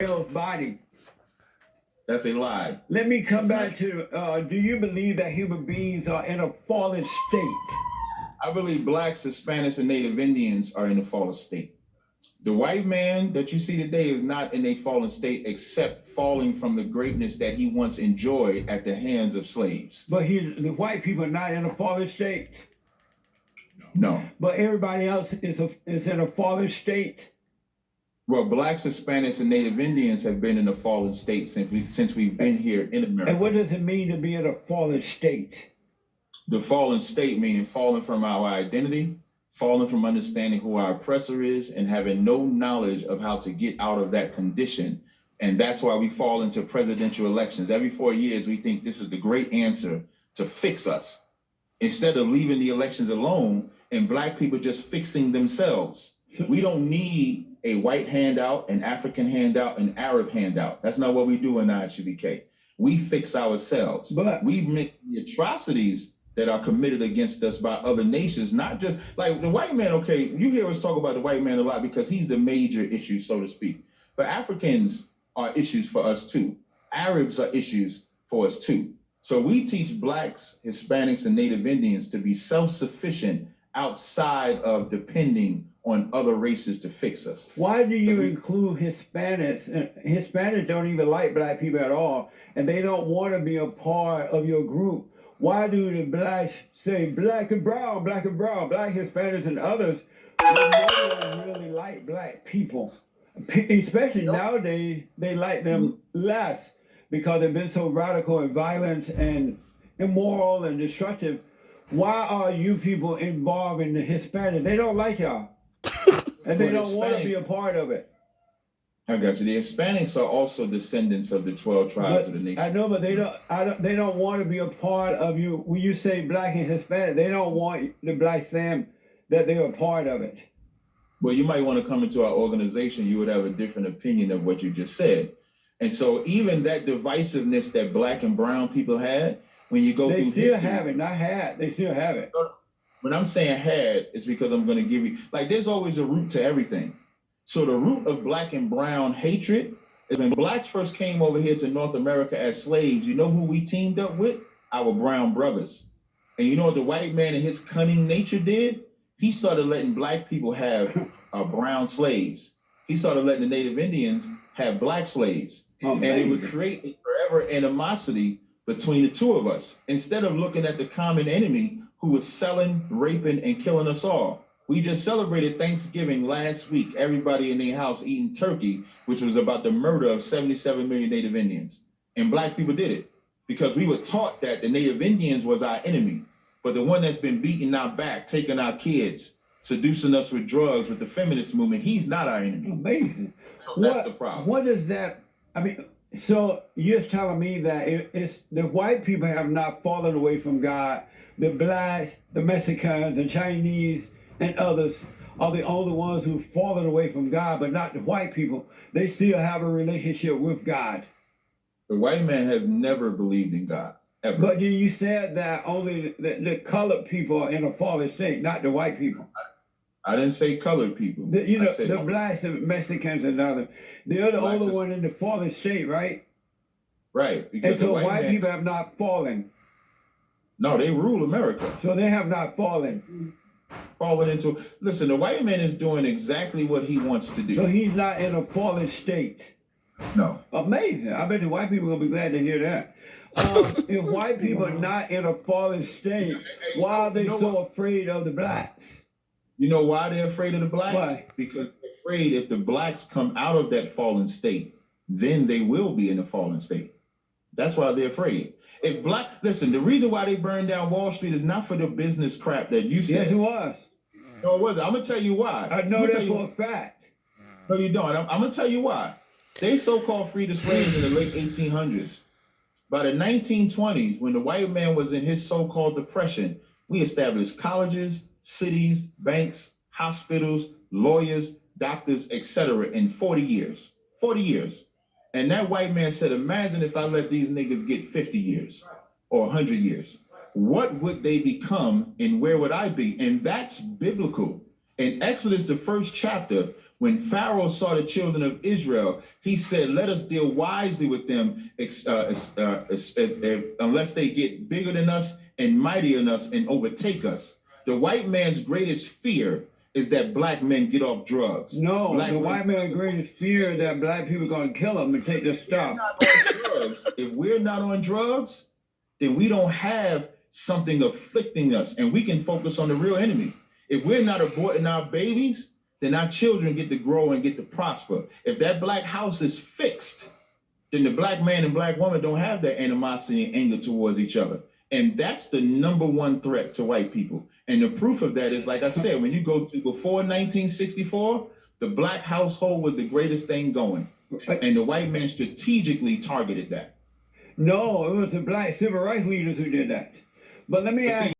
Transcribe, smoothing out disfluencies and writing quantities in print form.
male's body. That's a lie. Let me come That's back to, do you believe that human beings are in a fallen state? I believe blacks, Hispanics, and Native Indians are in a fallen state. The white man that you see today is not in a fallen state except falling from the greatness that he once enjoyed at the hands of slaves. But the white people are not in a fallen state. No. But everybody else is in a fallen state. Well, blacks, Hispanics, and Native Indians have been in a fallen state since we've been here in America. And what does it mean to be in a fallen state? The fallen state meaning falling from our identity, falling from understanding who our oppressor is, and having no knowledge of how to get out of that condition. And that's why we fall into presidential elections. Every 4 years, we think this is the great answer to fix us. Instead of leaving the elections alone and black people just fixing themselves. We don't need a white handout, an African handout, an Arab handout. That's not what we do in ISUBK. We fix ourselves. But we make the atrocities that are committed against us by other nations, not just like the white man. Okay, you hear us talk about the white man a lot because he's the major issue, so to speak. But Africans are issues for us too. Arabs are issues for us too. So we teach blacks, Hispanics, and Native Indians to be self-sufficient outside of depending on other races to fix us. Why do you include Hispanics? Hispanics don't even like black people at all, and they don't want to be a part of your group. Why do the blacks say black and brown, black and brown, black Hispanics and others? No one really like black people, especially nowadays. They like them less because they've been so radical and violent and immoral and destructive. Why are you people involved in the Hispanic? They don't like y'all. And they don't want to be a part of it. I got you. The Hispanics are also descendants of the 12 tribes of the nation. I know, but they don't want to be a part of you. When you say black and Hispanic, they don't want the black Sam that they're a part of it. Well, you might want to come into our organization. You would have a different opinion of what you just said. And so even that divisiveness that black and brown people had, when you go through history. They still have it, not had. They still have it. When I'm saying had, it's because I'm going to give you, like, there's always a root to everything. So the root of black and brown hatred is when blacks first came over here to North America as slaves, you know who we teamed up with? Our brown brothers. And you know what the white man in his cunning nature did? He started letting black people have brown slaves. He started letting the Native Indians have black slaves. And it would create a forever animosity between the two of us. Instead of looking at the common enemy who was selling, raping, and killing us all. We just celebrated Thanksgiving last week, everybody in their house eating turkey, which was about the murder of 77 million Native Indians. And black people did it because we were taught that the Native Indians was our enemy, but the one that's been beating our back, taking our kids, seducing us with drugs, with the feminist movement, he's not our enemy. Amazing. So that's the problem. What is that? I mean, so you're telling me that it's the white people have not fallen away from God. The blacks, the Mexicans, the Chinese, and others are the only ones who've fallen away from God, but not the white people. They still have a relationship with God. The white man has never believed in God, ever. But you said that only the colored people are in a fallen state, not the white people. I didn't say colored people. The blacks and Mexicans and others, they're the only one in the fallen state, right? Right. And so white people have not fallen. No, they rule America. So they have not fallen. Listen, the white man is doing exactly what he wants to do. So he's not in a fallen state. No. Amazing. I bet the white people are going to be glad to hear that. If white people are not in a fallen state, why are they so afraid of the blacks? You know why they're afraid of the blacks? Why? Because they're afraid if the blacks come out of that fallen state, then they will be in a fallen state. That's why they're afraid. Listen, the reason why they burned down Wall Street is not for the business crap that you said. Yes, it was. No, it wasn't. I'm going to tell you why. I know that for a fact. No, you don't. I'm going to tell you why. They so-called freed the slaves in the late 1800s. By the 1920s, when the white man was in his so-called depression, we established colleges, cities, banks, hospitals, lawyers, doctors, etc. in 40 years. 40 years. And that white man said, imagine if I let these niggas get 50 years or 100 years. What would they become and where would I be? And that's biblical. In Exodus, the first chapter, when Pharaoh saw the children of Israel, he said, let us deal wisely with them unless they get bigger than us and mightier than us and overtake us. The white man's greatest fear is that black men get off drugs. No, black the white man's greatest fear is that black people are going to kill them and take their stuff. If we're not on drugs, then we don't have something afflicting us, and we can focus on the real enemy. If we're not aborting our babies, then our children get to grow and get to prosper. If that black house is fixed, then the black man and black woman don't have that animosity and anger towards each other. And that's the number one threat to white people. And the proof of that is, like I said, when you go to before 1964, the black household was the greatest thing going. And the white man strategically targeted that. No, it was the black civil rights leaders who did that. But let me ask